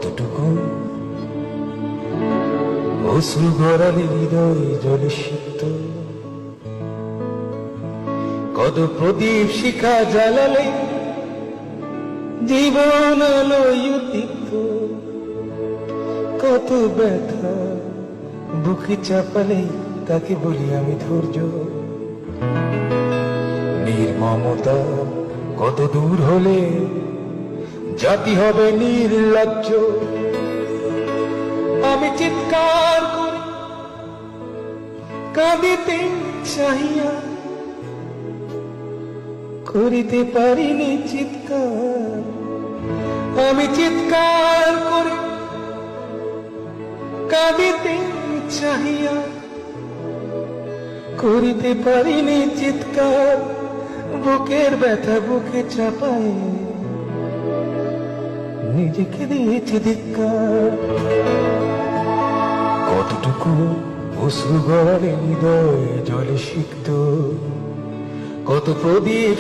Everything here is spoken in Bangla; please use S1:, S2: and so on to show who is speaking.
S1: কতটুকু অশ্রু গড়ালে হৃদয় জলে সিক্ত, কত প্রদীপ শিখা জ্বালালে জীবন আলোয় উদ্দীপ্ত, কত ব্যথা বুকে চাপালে তাকে বলি আমি ধৈর্য। নির্মমতা কত দূর হলে জাতি হবে নির্লজ্জ। আমি চিৎকার করি কাঁদিতে চাহিয়া, করিতে পারিনি চিৎকার। আমি চিৎকার করি কাঁদিতে চাহিয়া, করিতে পারিনি চিৎকার। বুকের ব্যথা বুকে চাপায় নিজেকে দিয়েছি ধিক্কার। কতটুকু অশ্রু গড়ালে হৃদয় জলে সিক্ত, কত প্রদীপ